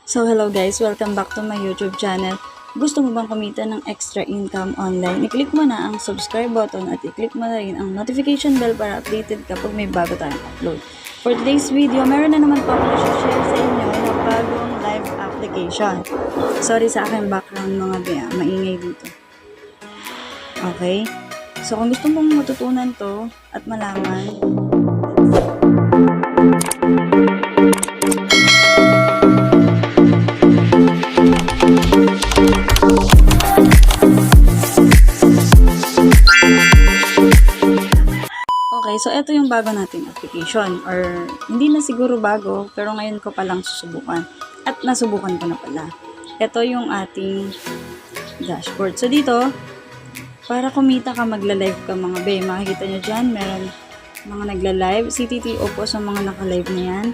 So hello guys, welcome back to my YouTube channel. Gusto mo bang kumita ng extra income online? I-click mo na ang subscribe button at i-click mo na rin ang notification bell para updated kapag may bago tayong upload. For today's video, meron na naman po ako na-share sa inyo na bagong live application. Sorry sa aking background mga bea, maingay dito. Okay? So kung gusto mong matutunan to at malaman, okay, so ito yung bago nating application or hindi na siguro bago pero ngayon ko palang susubukan at nasubukan ko na pala. Ito yung ating dashboard. So dito, para kumita ka magla-live ka mga be, makikita nyo dyan, meron mga nagla-live, CTTO po sa mga naka-live na yan.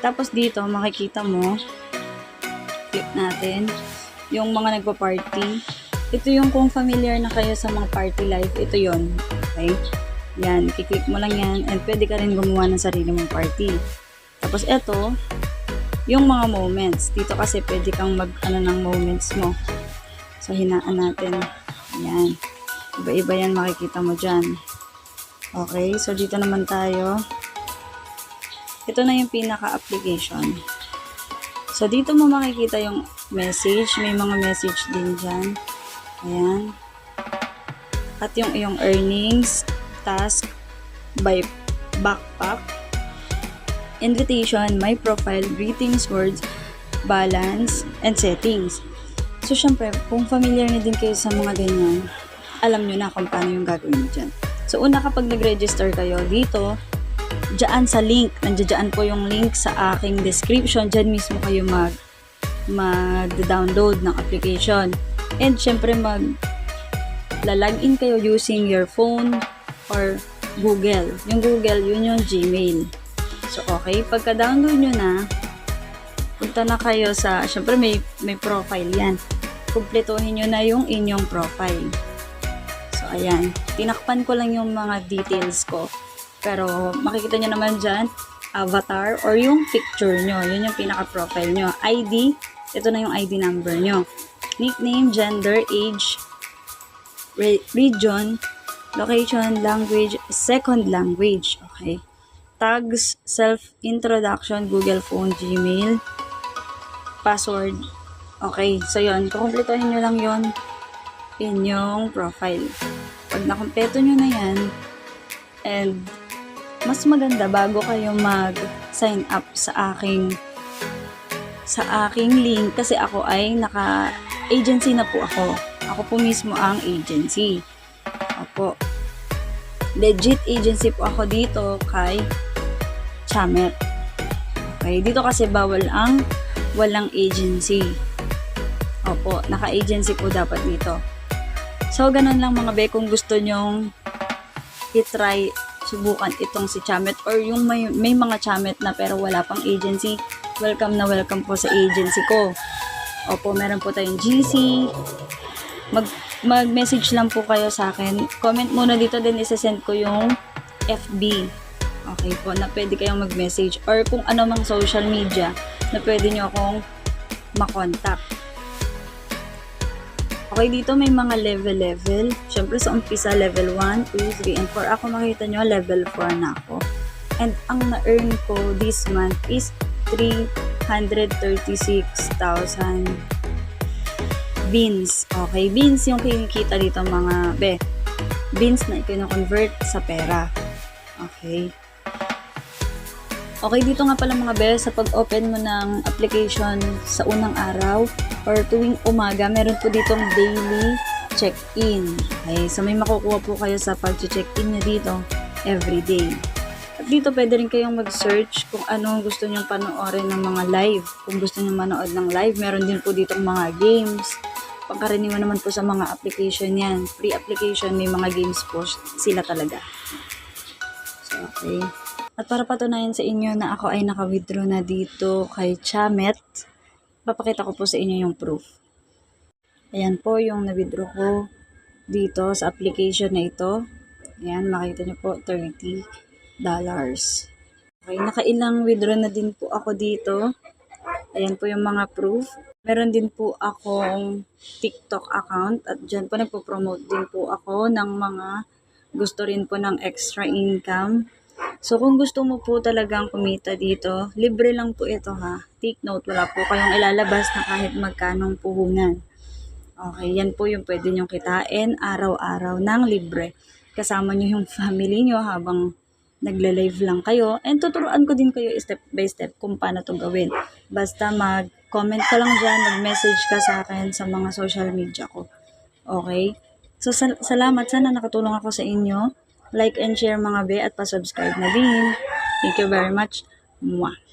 Tapos dito, makikita mo, click natin, yung mga nagpa-party. Ito yung kung familiar na kayo sa mga party live, ito yon. Okay? Yan, kiklik mo lang yan and pwede ka rin gumawa ng sarili mong party. Tapos ito, yung mga moments. Dito kasi pwede kang mag-ano ng moments mo. So, hinaan natin. Yan. Iba-iba yan makikita mo dyan. Okay, so dito naman tayo. Ito na yung pinaka-application. So, dito mo makikita yung message. May mga message din dyan. Ayan. At yung iyong earnings, task, by backpack, invitation, my profile, greetings, words, balance, and settings. So, syempre, kung familiar na din kayo sa mga ganyan, alam nyo na kung paano yung gagawin nyo dyan. So, una kapag nag-register kayo dito, dyan sa link, nandiyan po yung link sa aking description, dyan mismo kayo mag-download ng application. And, syempre, login kayo using your phone, or Google. Yung Google, yun yung Gmail. So, okay. Pagka-download nyo na, punta na kayo sa, syempre may profile yan. Kumpletuhin nyo na yung inyong profile. So, ayan. Tinakpan ko lang yung mga details ko. Pero, makikita nyo naman dyan, avatar or yung picture nyo. Yun yung pinaka-profile nyo. ID, ito na yung ID number nyo. Nickname, gender, age, region, location, language, second language. Okay. Tags, self-introduction, Google phone, Gmail, password. Okay. So, yun. Kukumpletohin nyo lang yun inyong profile. Pag nakumpleto nyo na yan, and mas maganda bago kayo mag-sign up sa aking link kasi ako ay naka-agency na po ako. Ako po mismo ang agency. Opo. Legit agency po ako dito kay Chamet. Okay, dito kasi bawal ang walang agency. Opo, naka-agency po dapat dito. So, ganun lang mga be, kung gusto nyong i-try, subukan itong si Chamet or yung may mga Chamet na pero wala pang agency, welcome na welcome po sa agency ko. Opo, meron po tayong GC. Mag-message lang po kayo sa akin. Comment muna dito, then isa-send ko yung FB. Okay po, na pwede kayong mag-message. Or kung ano mang social media na pwede nyo akong makontak. Okay, dito may mga level. Siyempre sa umpisa, level 1, 2, 3, and 4. Ako makita nyo, level 4 na ako. And ang na-earn ko this month is 336,000 beans. Okay, beans yung kinikita dito mga be. Beans na i-convert sa pera. Okay. Okay, dito nga pala mga be, sa pag-open mo ng application sa unang araw or tuwing umaga, meron po ditong daily check-in. Okay, so may makukuha po kayo sa pag-check-in nyo dito everyday. At dito pwede rin kayong mag-search kung ano gusto nyong panoorin ng mga live. Kung gusto nyong manood ng live, meron din po ditong mga games. Pangkaraniwan naman po sa mga application yan. Free application, may mga games po sila talaga. So, okay. At para patunayan sa inyo na ako ay naka-withdraw na dito kay Chamet, papakita ko po sa inyo yung proof. Ayan po yung na-withdraw ko dito sa application na ito. Ayan, makita nyo po, $30. Okay, nakailang withdraw na din po ako dito. Ayan po yung mga proof. Meron din po akong TikTok account at dyan po nagpo-promote din po ako ng mga gusto rin po ng extra income. So kung gusto mo po talagang kumita dito, libre lang po ito ha. Take note, wala po kayong ilalabas na kahit magkanong puhunan. Okay, yan po yung pwede nyong kitain araw-araw ng libre. Kasama nyo yung family nyo habang nagle-live lang kayo. And tuturuan ko din kayo step by step kung paano to gawin. Basta mag-comment ka lang dyan, mag-message ka sa akin sa mga social media ko. Okay? So, salamat. Sana nakatulong ako sa inyo. Like and share mga be at pa-subscribe na din. Thank you very much. Mwah.